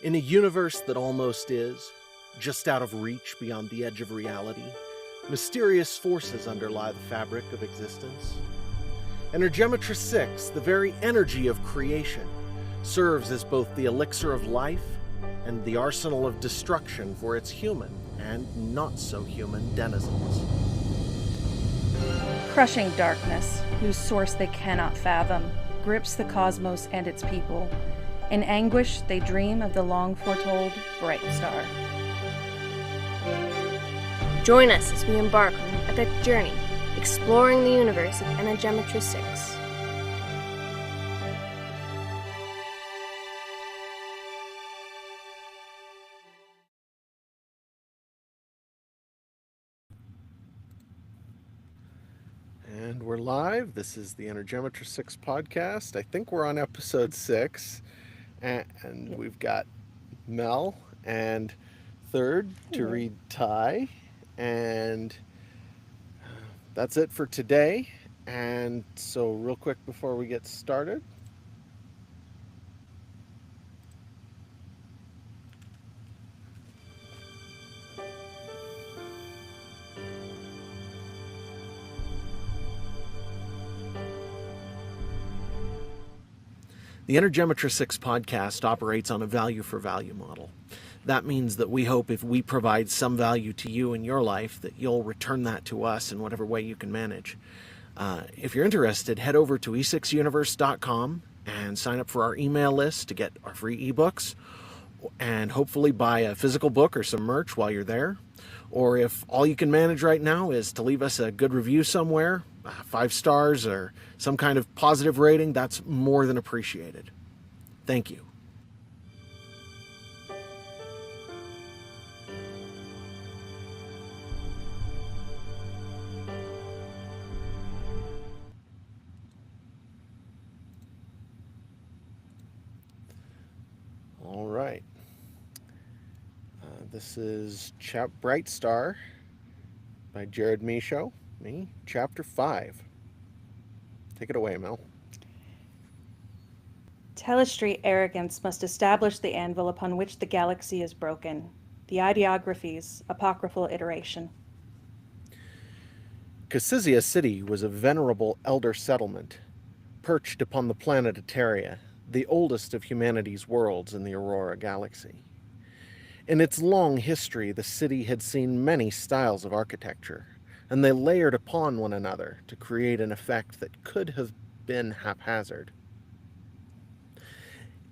In a universe that almost is, just out of reach beyond the edge of reality, mysterious forces underlie the fabric of existence. Energematrice 6, the very energy of creation, serves as both the elixir of life and the arsenal of destruction for its human and not-so-human denizens. Crushing darkness, whose source they cannot fathom, grips the cosmos and its people. In anguish, they dream of the long-foretold Brightstar. Join us as we embark on an epic journey, exploring the universe of Energematrice 6. And we're live. This is the Energematrice 6 podcast. I think we're on episode 6. And we've got Mel and third to read Ty. And that's it for today. And so real quick before we get started, the Energematrice 6 podcast operates on a value-for-value model. That means that we hope if we provide some value to you in your life, that you'll return that to us in whatever way you can manage. If you're interested, head over to e6universe.com and sign up for our email list to get our free ebooks, and hopefully buy a physical book or some merch while you're there. Or if all you can manage right now is to leave us a good review somewhere, 5 stars or some kind of positive rating, that's more than appreciated. Thank you. All right. This is Brightstar by Jared Michaud, chapter 5. Take it away, Mel. Telestry arrogance must establish the anvil upon which the galaxy is broken. The Ideography's apocryphal iteration. Cassizia City was a venerable elder settlement, perched upon the planet Eteria, the oldest of humanity's worlds in the Aurora galaxy. In its long history, the city had seen many styles of architecture, and they layered upon one another to create an effect that could have been haphazard.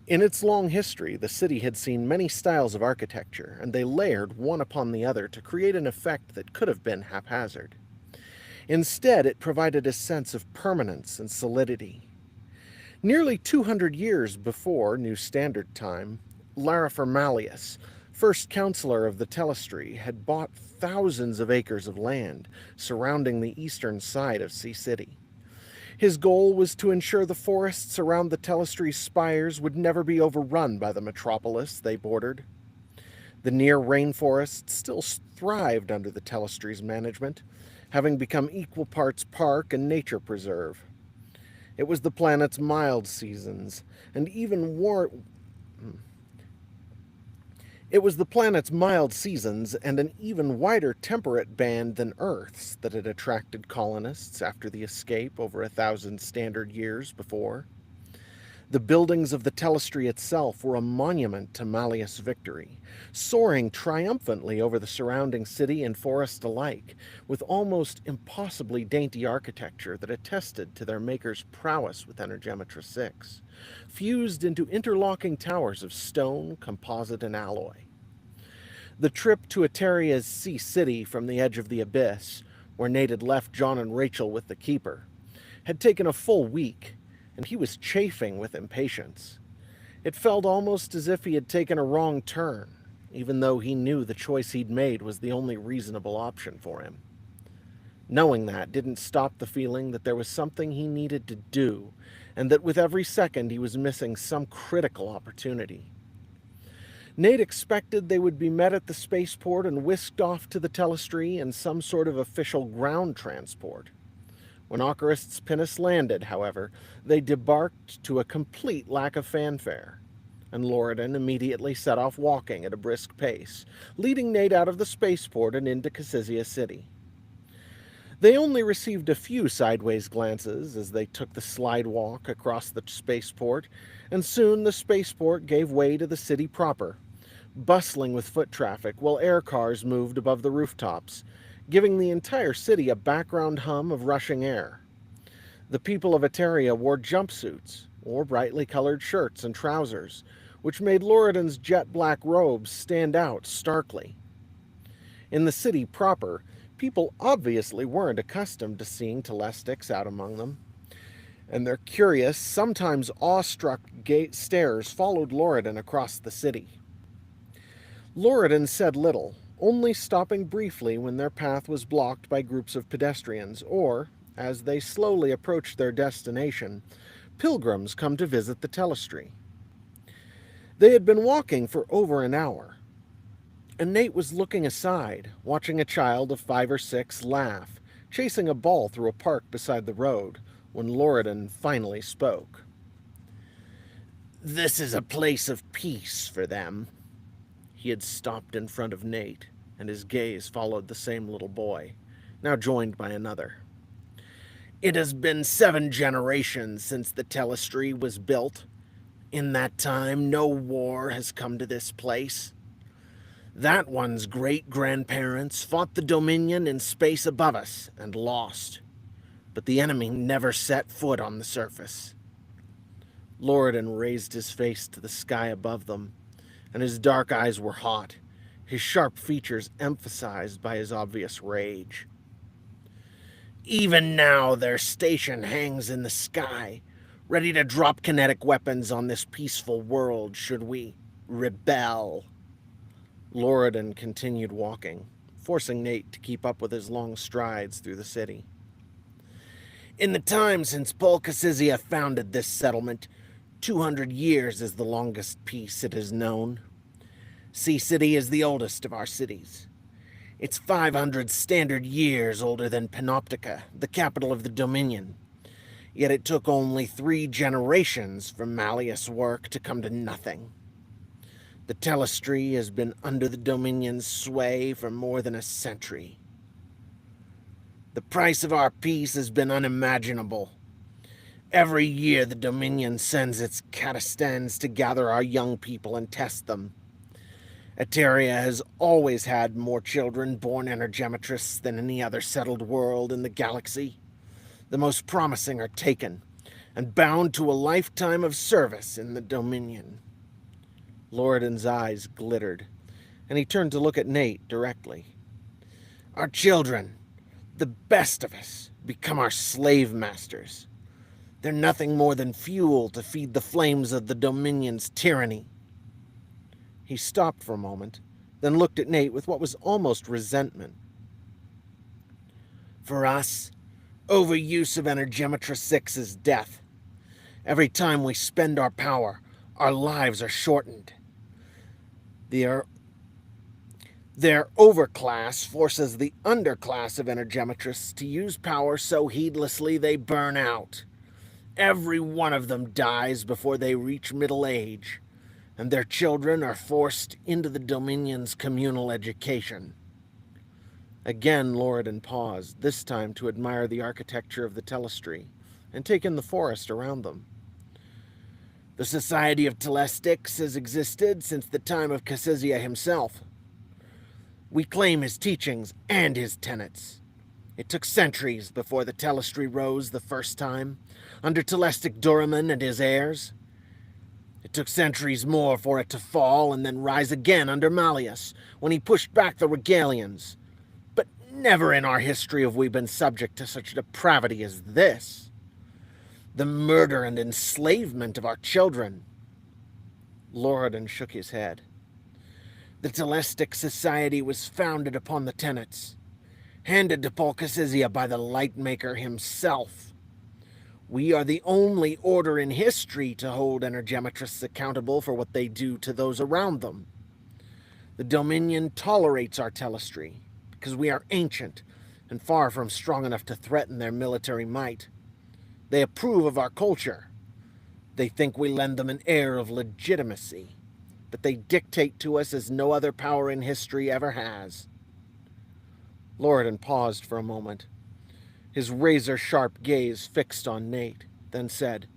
In its long history, the city had seen many styles of architecture, and they layered one upon the other to create an effect that could have been haphazard. Instead, it provided a sense of permanence and solidity. Nearly 200 years before New Standard Time, Larifer Malleus, first counselor of the Telestry, had bought thousands of acres of land surrounding the eastern side of Sea City. His goal was to ensure the forests around the Telestry's spires would never be overrun by the metropolis they bordered. The near rainforest still thrived under the Telestry's management, having become equal parts park and nature preserve. It was the planet's mild seasons and even an even wider temperate band than Earth's that had attracted colonists after the escape over 1,000 standard years before. The buildings of the Telestry itself were a monument to Malleus' victory, soaring triumphantly over the surrounding city and forest alike, with almost impossibly dainty architecture that attested to their maker's prowess with Energematrice 6, fused into interlocking towers of stone, composite, and alloy. The trip to Eteria's Sea City from the edge of the abyss, where Nate had left John and Rachel with the Keeper, had taken a full week, and he was chafing with impatience. It felt almost as if he had taken a wrong turn, even though he knew the choice he'd made was the only reasonable option for him. Knowing that didn't stop the feeling that there was something he needed to do, and that with every second he was missing some critical opportunity. Nate expected they would be met at the spaceport and whisked off to the Telestry in some sort of official ground transport. When Ocarist's pinnace landed, however, they debarked to a complete lack of fanfare. and Loridan immediately set off walking at a brisk pace, leading Nate out of the spaceport and into Cassisia City. They only received a few sideways glances as they took the slide walk across the spaceport, and soon the spaceport gave way to the city proper, bustling with foot traffic while air cars moved above the rooftops, giving the entire city a background hum of rushing air. The people of Eteria wore jumpsuits, or brightly colored shirts and trousers, which made Loridan's jet black robes stand out starkly. In the city proper, people obviously weren't accustomed to seeing Telestics out among them, and their curious, sometimes awestruck stares followed Loridan across the city. Loridan said little, only stopping briefly when their path was blocked by groups of pedestrians, or, as they slowly approached their destination, pilgrims come to visit the telestry. They had been walking for over an hour, and Nate was looking aside, watching a child of 5 or 6 laugh, chasing a ball through a park beside the road, when Loridan finally spoke. "This is a place of peace for them." He had stopped in front of Nate, and his gaze followed the same little boy, now joined by another. "It has been 7 generations since the telestry was built. In that time, no war has come to this place. That one's great-grandparents fought the Dominion in space above us and lost, but the enemy never set foot on the surface." Loridan raised his face to the sky above them, and his dark eyes were hot, his sharp features emphasized by his obvious rage. "Even now their station hangs in the sky, ready to drop kinetic weapons on this peaceful world should we rebel." Loridan continued walking, forcing Nate to keep up with his long strides through the city. "In the time since Paul Cassisia founded this settlement, 200 years is the longest peace it has known. Sea City is the oldest of our cities. It's 500 standard years older than Panoptica, the capital of the Dominion. Yet it took only 3 generations for Malleus' work to come to nothing. The telestry has been under the Dominion's sway for more than a century. The price of our peace has been unimaginable. Every year the Dominion sends its catastans to gather our young people and test them. Eteria has always had more children born Energematrice than any other settled world in the galaxy. The most promising are taken, and bound to a lifetime of service in the Dominion." Loridan's eyes glittered, and he turned to look at Nate directly. "Our children, the best of us, become our slave masters. They're nothing more than fuel to feed the flames of the Dominion's tyranny." He stopped for a moment, then looked at Nate with what was almost resentment. "For us, overuse of Energematrice6 is death. Every time we spend our power, our lives are shortened. Their overclass forces the underclass of Energematrice to use power so heedlessly they burn out. Every one of them dies before they reach middle age, and their children are forced into the Dominion's communal education." Again Loridan paused, this time to admire the architecture of the telestry, and take in the forest around them. "The Society of Telestics has existed since the time of Cassisia himself. We claim his teachings and his tenets. It took centuries before the telestry rose the first time, under Telestic Duraman and his heirs. It took centuries more for it to fall and then rise again under Malleus, when he pushed back the Regalians. But never in our history have we been subject to such depravity as this. The murder and enslavement of our children." Loridan shook his head. "The Telestic Society was founded upon the tenets, handed to Paul Cassisia by the Lightmaker himself. We are the only order in history to hold Energematrice accountable for what they do to those around them. The Dominion tolerates our telestry, because we are ancient and far from strong enough to threaten their military might. They approve of our culture. They think we lend them an air of legitimacy, but they dictate to us as no other power in history ever has. Lordan paused for a moment, his razor-sharp gaze fixed on Nate, then said,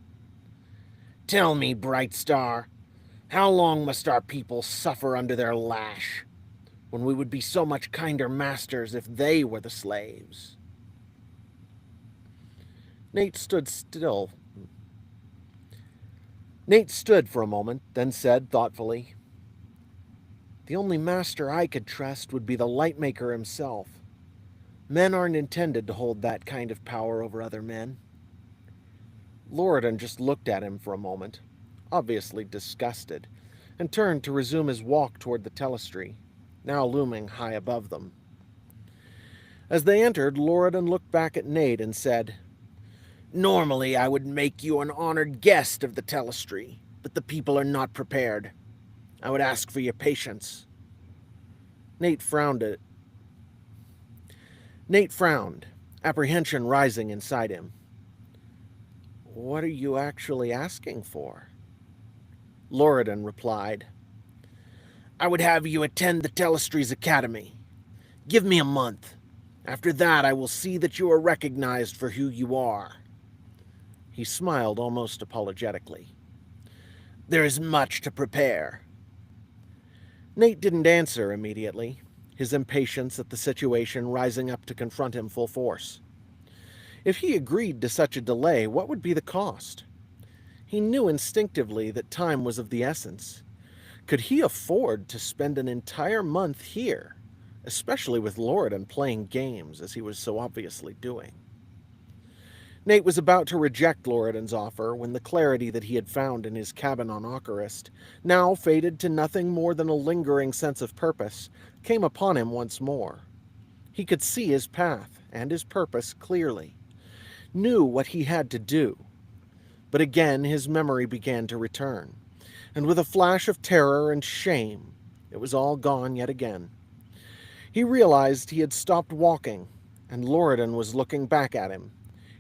"Tell me, Brightstar, how long must our people suffer under their lash, when we would be so much kinder masters if they were the slaves?" Nate stood for a moment, then said thoughtfully, "The only master I could trust would be the Lightmaker himself. Men aren't intended to hold that kind of power over other men." Lordan just looked at him for a moment, obviously disgusted, and turned to resume his walk toward the telestry, now looming high above them. As they entered, Lordan looked back at Nate and said, "Normally I would make you an honored guest of the telestry, but the people are not prepared. I would ask for your patience." Nate frowned, apprehension rising inside him. "What are you actually asking for?" Lordan replied, "I would have you attend the Telestry's academy. Give me a month. After that, I will see that you are recognized for who you are." He smiled almost apologetically. "There is much to prepare." Nate didn't answer immediately, his impatience at the situation rising up to confront him full force. If he agreed to such a delay, what would be the cost? He knew instinctively that time was of the essence. Could he afford to spend an entire month here, especially with Lordan playing games as he was so obviously doing? Nate was about to reject Lordan's offer when the clarity that he had found in his cabin on Ocarist, now faded to nothing more than a lingering sense of purpose, came upon him once more. He could see his path and his purpose clearly, knew what he had to do. But again his memory began to return, and with a flash of terror and shame, it was all gone yet again. He realized he had stopped walking, and Lordan was looking back at him,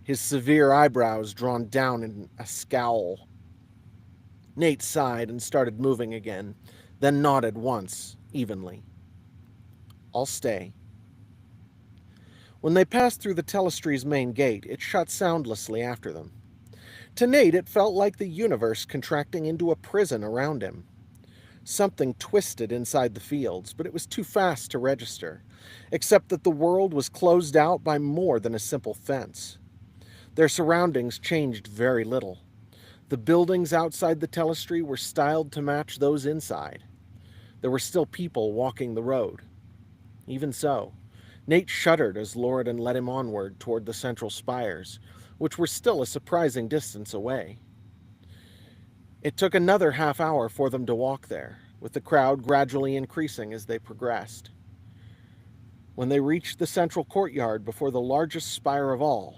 his severe eyebrows drawn down in a scowl. Nate sighed and started moving again, then nodded once, evenly. "I'll stay." When they passed through the Telestry's main gate, it shut soundlessly after them. To Nate, it felt like the universe contracting into a prison around him. Something twisted inside the fields, but it was too fast to register, except that the world was closed out by more than a simple fence. Their surroundings changed very little. The buildings outside the Telestry were styled to match those inside. There were still people walking the road. Even so, Nate shuddered as Lordan led him onward toward the central spires, which were still a surprising distance away. It took another half hour for them to walk there, with the crowd gradually increasing as they progressed. When they reached the central courtyard before the largest spire of all,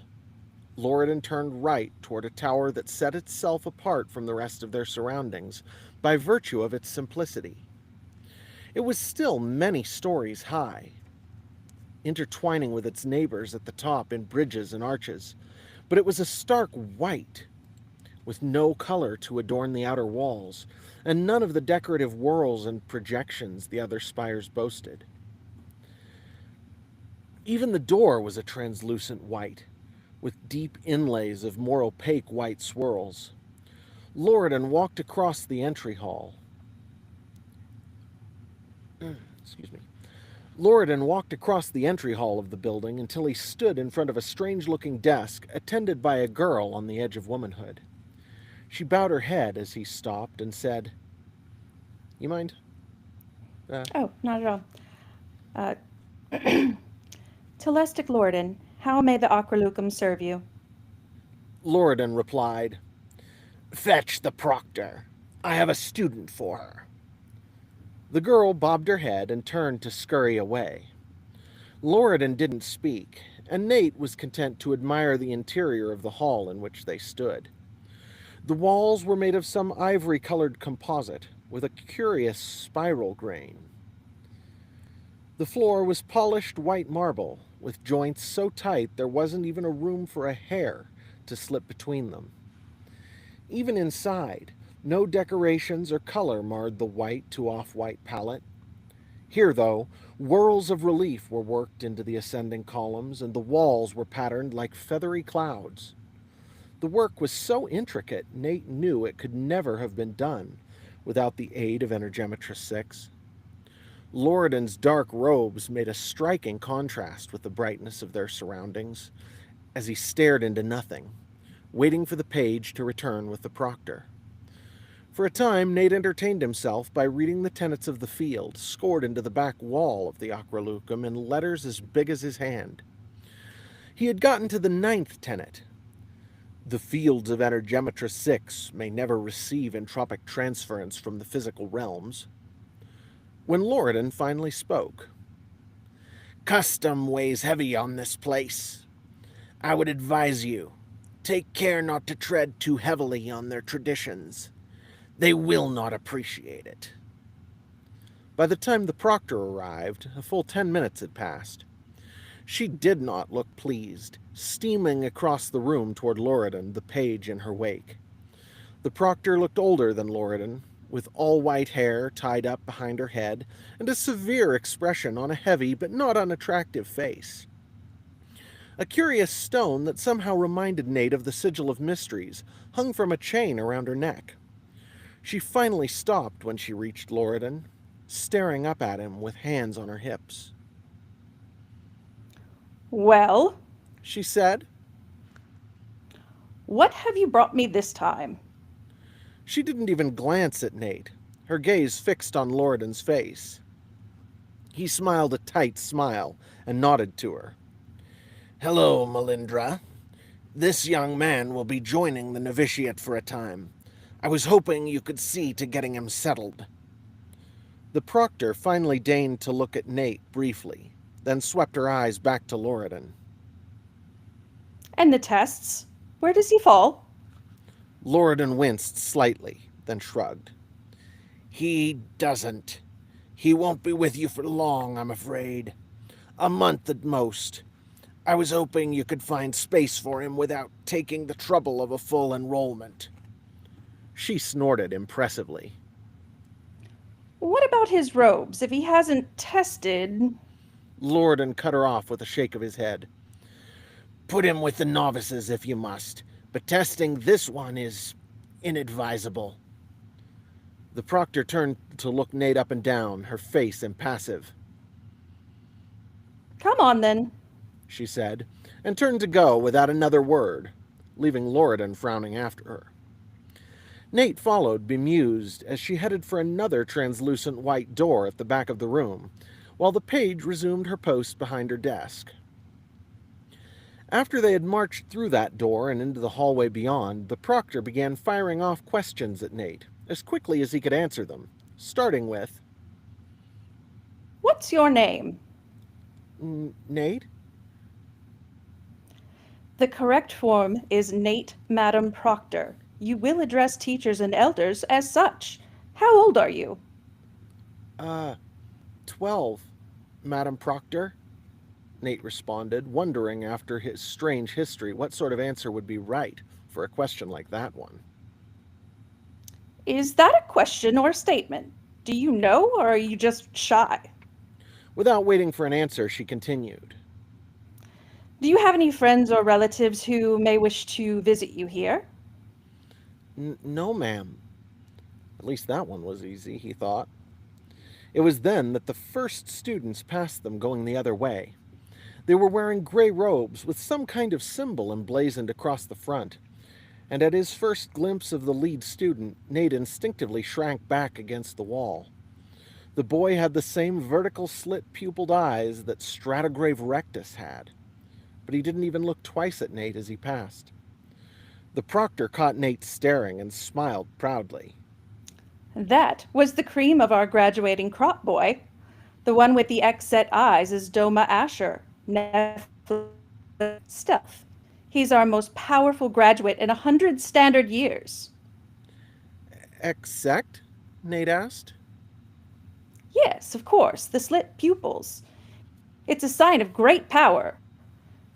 Lordan turned right toward a tower that set itself apart from the rest of their surroundings by virtue of its simplicity. It was still many stories high, intertwining with its neighbors at the top in bridges and arches, but it was a stark white, with no color to adorn the outer walls, and none of the decorative whorls and projections the other spires boasted. Even the door was a translucent white, with deep inlays of more opaque white swirls. Lordan walked across the entry hall. Lordan walked across the entry hall of the building until he stood in front of a strange-looking desk attended by a girl on the edge of womanhood. She bowed her head as he stopped and said, "You mind?" Oh, not at all. Telestic Lordan, how may the Aqualucum serve you? Lordan replied, "Fetch the proctor. I have a student for her." The girl bobbed her head and turned to scurry away. Lordan didn't speak, and Nate was content to admire the interior of the hall in which they stood. The walls were made of some ivory-colored composite, with a curious spiral grain. The floor was polished white marble, with joints so tight there wasn't even a room for a hair to slip between them. Even inside, no decorations or color marred the white to off-white palette. Here, though, whirls of relief were worked into the ascending columns, and the walls were patterned like feathery clouds. The work was so intricate, Nate knew it could never have been done without the aid of Energematrice 6. Loridan's dark robes made a striking contrast with the brightness of their surroundings as he stared into nothing, waiting for the page to return with the proctor. For a time, Nate entertained himself by reading the tenets of the field, scored into the back wall of the Acrolucum in letters as big as his hand. He had gotten to the 9th tenet. The fields of Energematrice 6 may never receive entropic transference from the physical realms. When Loridan finally spoke. Custom weighs heavy on this place. I would advise you, take care not to tread too heavily on their traditions. They will not appreciate it. By the time the proctor arrived, a full 10 minutes had passed. She did not look pleased, steaming across the room toward Loridan, the page in her wake. The proctor looked older than Loridan, with all white hair tied up behind her head, and a severe expression on a heavy but not unattractive face. A curious stone that somehow reminded Nate of the Sigil of Mysteries hung from a chain around her neck. She finally stopped when she reached Loridan, staring up at him with hands on her hips. Well, She said. what have you brought me this time? She didn't even glance at Nate, her gaze fixed on Loridan's face. He smiled a tight smile and nodded to her. Hello, Melindra. This young man will be joining the novitiate for a time. I was hoping you could see to getting him settled. The proctor finally deigned to look at Nate briefly, then swept her eyes back to Loridan. And the tests? Where does he fall? Loridan winced slightly, then shrugged. He doesn't. He won't be with you for long, I'm afraid. A month at most. I was hoping you could find space for him without taking the trouble of a full enrollment. She snorted impressively. What about his robes? If he hasn't tested... Loridan cut her off with a shake of his head. Put him with the novices if you must, but testing this one is inadvisable. The proctor turned to look Nate up and down, her face impassive. Come on, then, she said, and turned to go without another word, leaving Loridan frowning after her. Nate followed, bemused, as she headed for another translucent white door at the back of the room, while the page resumed her post behind her desk. After they had marched through that door and into the hallway beyond, the proctor began firing off questions at Nate, as quickly as he could answer them, starting with, What's your name? Nate? The correct form is Nate Madam Proctor. You will address teachers and elders as such. How old are you? 12, Madam Proctor, Nate responded, wondering after his strange history what sort of answer would be right for a question like that one. Is that a question or a statement? Do you know, or are you just shy? Without waiting for an answer, she continued. Do you have any friends or relatives who may wish to visit you here? No, ma'am. At least that one was easy, he thought. It was then that the first students passed them going the other way. They were wearing gray robes with some kind of symbol emblazoned across the front, and at his first glimpse of the lead student, Nate instinctively shrank back against the wall. The boy had the same vertical slit-pupiled eyes that Stratigrave Rectus had, but he didn't even look twice at Nate as he passed. The proctor caught Nate staring and smiled proudly. That was the cream of our graduating crop boy. The one with the X-set eyes is Doma Asher, Nephilim Stealth. He's our most powerful graduate in 100 standard years. Exect? Nate asked. Yes, of course, the slit pupils. It's a sign of great power.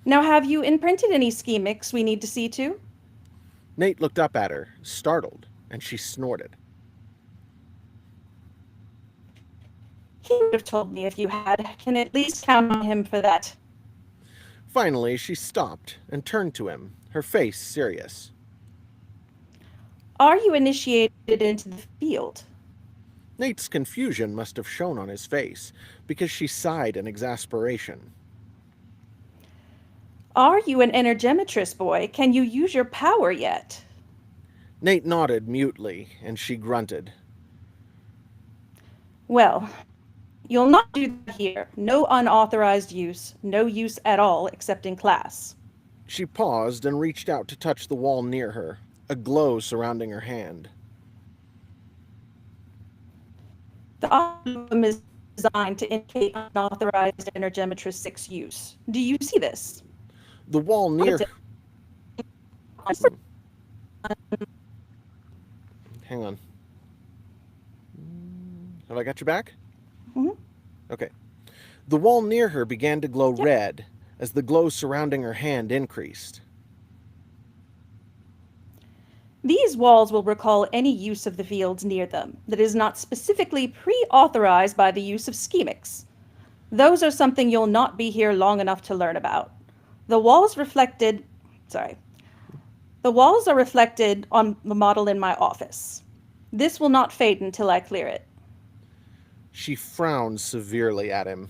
Now, have you imprinted any schemics we need to see to? Nate looked up at her, startled, and she snorted. He would have told me if you had. Can at least count on him for that. Finally, she stopped and turned to him, her face serious. Are you initiated into the field? Nate's confusion must have shown on his face, because she sighed in exasperation. Are you an Energematrice boy? Can you use your power yet? Nate nodded mutely, and she grunted. Well, you'll not do that here. No unauthorized use, no use at all except in class. She paused and reached out to touch the wall near her, a glow surrounding her hand. The algorithm is designed to indicate unauthorized Energematrice 6 use. Do you see this? The wall near... Hang on. Have I got you back? Mm-hmm. Okay. The wall near her began to glow red as the glow surrounding her hand increased. These walls will recall any use of the fields near them that is not specifically pre-authorized by the use of schemics. Those are something you'll not be here long enough to learn about. The walls are reflected on the model in my office. This will not fade until I clear it. She frowned severely at him.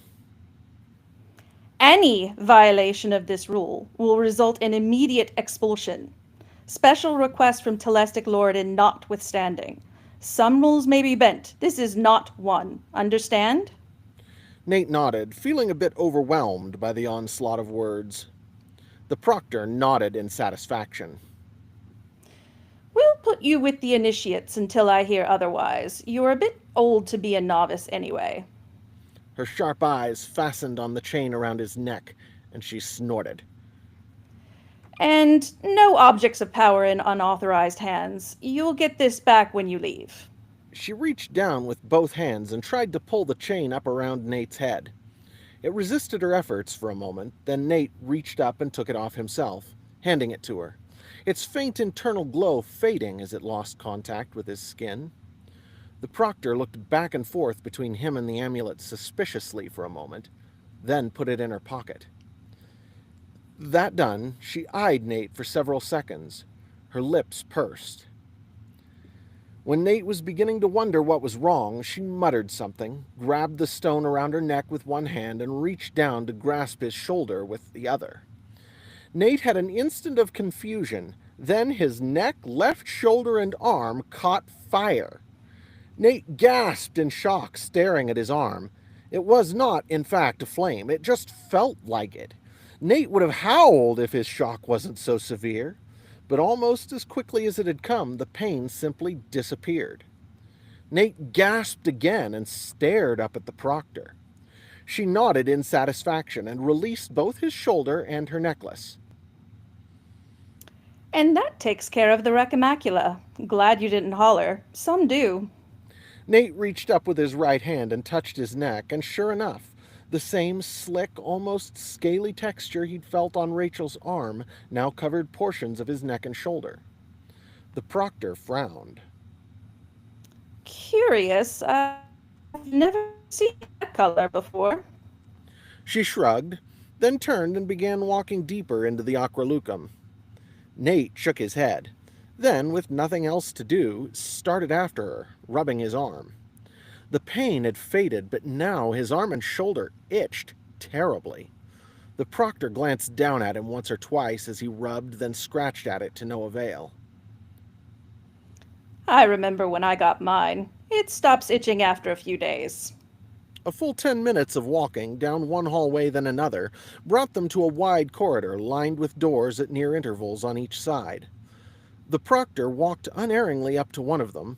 Any violation of this rule will result in immediate expulsion. Special request from Telestic Lordin notwithstanding. Some rules may be bent. This is not one. Understand? Nate nodded, feeling a bit overwhelmed by the onslaught of words. The proctor nodded in satisfaction. We'll put you with the initiates until I hear otherwise. You're a bit old to be a novice anyway. Her sharp eyes fastened on the chain around his neck, and she snorted. And no objects of power in unauthorized hands. You'll get this back when you leave. She reached down with both hands and tried to pull the chain up around Nate's head. It resisted her efforts for a moment, then Nate reached up and took it off himself, handing it to her, its faint internal glow fading as it lost contact with his skin. The proctor looked back and forth between him and the amulet suspiciously for a moment, then put it in her pocket. That done, she eyed Nate for several seconds, her lips pursed. When Nate was beginning to wonder what was wrong, she muttered something, grabbed the stone around her neck with one hand, and reached down to grasp his shoulder with the other. Nate had an instant of confusion, then his neck, left shoulder, and arm caught fire. Nate gasped in shock, staring at his arm. It was not, in fact, a flame. It just felt like it. Nate would have howled if his shock wasn't so severe, but almost as quickly as it had come, the pain simply disappeared. Nate gasped again and stared up at the proctor. She nodded in satisfaction and released both his shoulder and her necklace. And that takes care of the recamacula. Glad you didn't holler. Some do. Nate reached up with his right hand and touched his neck, and sure enough, the same slick, almost scaly texture he'd felt on Rachel's arm now covered portions of his neck and shoulder. The proctor frowned. Curious. I've never seen that color before. She shrugged, then turned and began walking deeper into the aqualucum. Nate shook his head, then, with nothing else to do, started after her, rubbing his arm. The pain had faded, but now his arm and shoulder itched terribly. The proctor glanced down at him once or twice as he rubbed, then scratched at it to no avail. I remember when I got mine. It stops itching after a few days. A full 10 minutes of walking down one hallway then another brought them to a wide corridor lined with doors at near intervals on each side. The proctor walked unerringly up to one of them,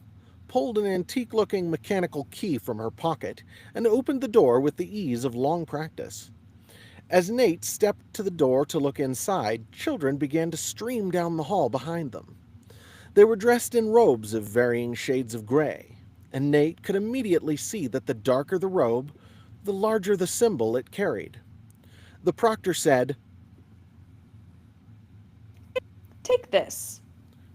pulled an antique-looking mechanical key from her pocket, and opened the door with the ease of long practice. As Nate stepped to the door to look inside, children began to stream down the hall behind them. They were dressed in robes of varying shades of gray, and Nate could immediately see that the darker the robe, the larger the symbol it carried. The proctor said, Take this.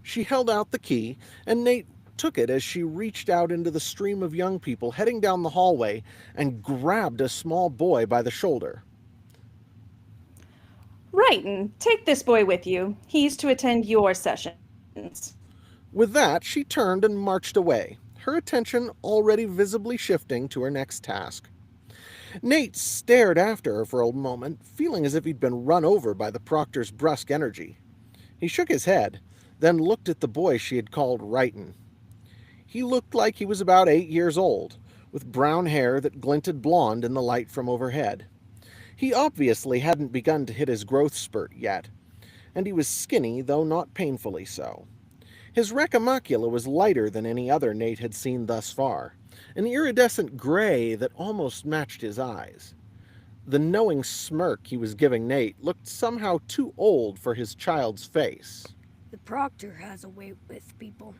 She held out the key, and Nate took it as she reached out into the stream of young people heading down the hallway and grabbed a small boy by the shoulder. Righton, take this boy with you. He's to attend your sessions. With that, she turned and marched away, her attention already visibly shifting to her next task. Nate stared after her for a moment, feeling as if he'd been run over by the proctor's brusque energy. He shook his head, then looked at the boy she had called Righton. He looked like he was about 8 years old, with brown hair that glinted blonde in the light from overhead. He obviously hadn't begun to hit his growth spurt yet, and he was skinny, though not painfully so. His recamacula was lighter than any other Nate had seen thus far, an iridescent gray that almost matched his eyes. The knowing smirk he was giving Nate looked somehow too old for his child's face. The proctor has a way with people.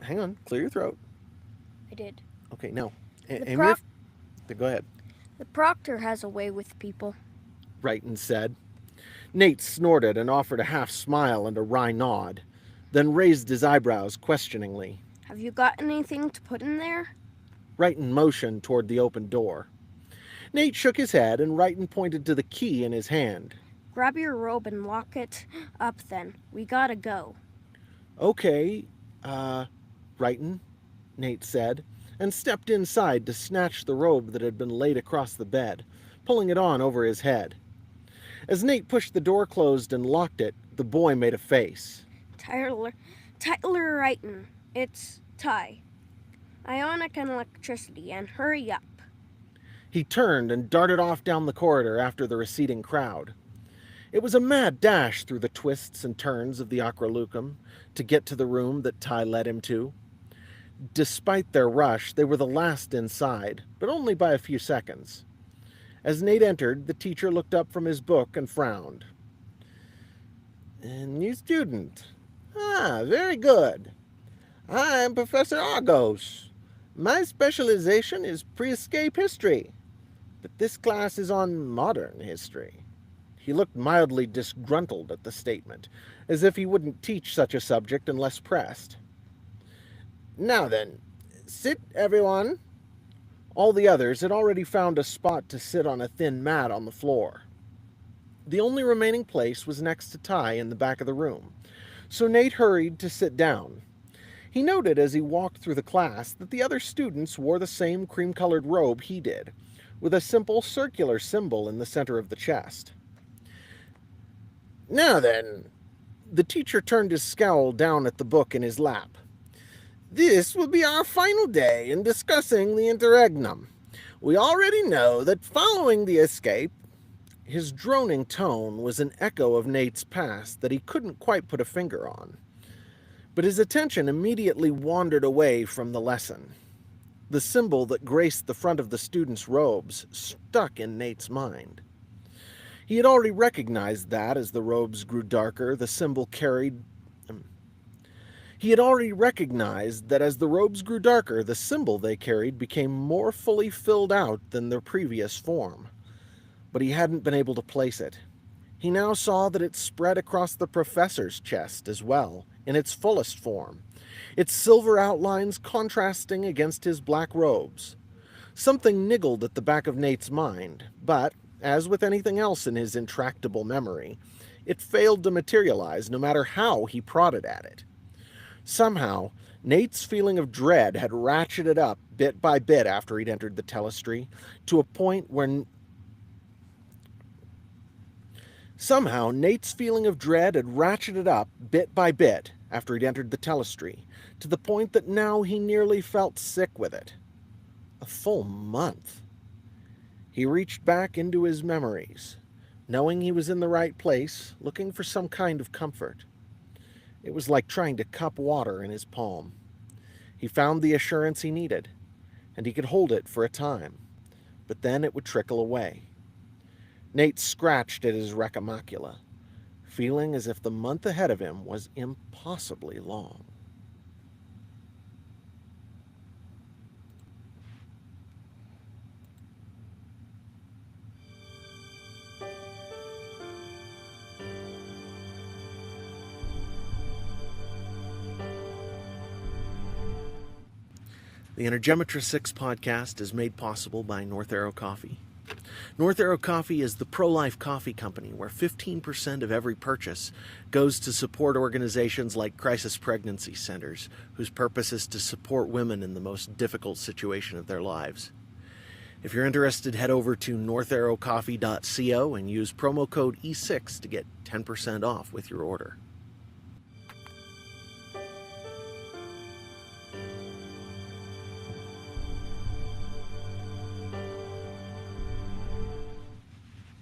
Hang on, clear your throat. I did. Okay, now, The Amy, go ahead. The proctor has a way with people. Righton said. Nate snorted and offered a half smile and a wry nod, then raised his eyebrows questioningly. Have you got anything to put in there? Righton motioned toward the open door. Nate shook his head and Righton pointed to the key in his hand. Grab your robe and lock it up then. We gotta go. Okay, Righton, Nate said, and stepped inside to snatch the robe that had been laid across the bed, pulling it on over his head. As Nate pushed the door closed and locked it, the boy made a face. Tyler Wrighton. It's Ty. Ionic and electricity, and hurry up. He turned and darted off down the corridor after the receding crowd. It was a mad dash through the twists and turns of the Acrolucum to get to the room that Ty led him to. Despite their rush, they were the last inside, but only by a few seconds. As Nate entered, the teacher looked up from his book and frowned. New student. Very good. I'm Professor Argos. My specialization is pre-escape history, but this class is on modern history. He looked mildly disgruntled at the statement, as if he wouldn't teach such a subject unless pressed. Now then, sit everyone. All the others had already found a spot to sit on a thin mat on the floor. The only remaining place was next to Ty in the back of the room, so Nate hurried to sit down. He noted as he walked through the class that the other students wore the same cream-colored robe he did, with a simple circular symbol in the center of the chest. Now then, the teacher turned his scowl down at the book in his lap. This will be our final day in discussing the interregnum. We already know that following the escape, his droning tone was an echo of Nate's past that he couldn't quite put a finger on. But his attention immediately wandered away from the lesson. The symbol that graced the front of the students' robes stuck in Nate's mind. He had already recognized that as the robes grew darker, the symbol carried... He had already recognized that as the robes grew darker, the symbol they carried became more fully filled out than their previous form. But he hadn't been able to place it. He now saw that it spread across the professor's chest as well, in its fullest form, its silver outlines contrasting against his black robes. Something niggled at the back of Nate's mind, but, as with anything else in his intractable memory, it failed to materialize no matter how he prodded at it. Somehow, Nate's feeling of dread had ratcheted up bit by bit after he'd entered the telestry, to a point where... Somehow, Nate's feeling of dread had ratcheted up bit by bit after he'd entered the telestry, to the point that now he nearly felt sick with it. A full month. He reached back into his memories, knowing he was in the right place, looking for some kind of comfort. It was like trying to cup water in his palm. He found the assurance he needed, and he could hold it for a time, but then it would trickle away. Nate scratched at his recamacula, feeling as if the month ahead of him was impossibly long. The Energematrice6 podcast is made possible by North Arrow Coffee. North Arrow Coffee is the pro-life coffee company where 15% of every purchase goes to support organizations like Crisis Pregnancy Centers, whose purpose is to support women in the most difficult situation of their lives. If you're interested, head over to northarrowcoffee.co and use promo code E6 to get 10% off with your order.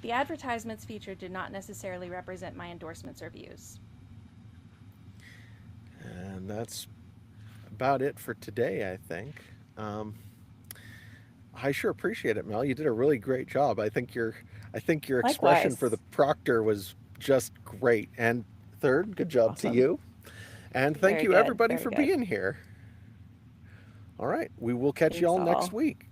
The advertisements featured do not necessarily represent my endorsements or views. And that's about it for today, I think. I sure appreciate it, Mel. You did a really great job. I think your expression Likewise. for the proctor was just great. And third, good job Awesome. to you. And thank Very you good, everybody very for good. being here. All right, we will catch you all Thanks next all. week.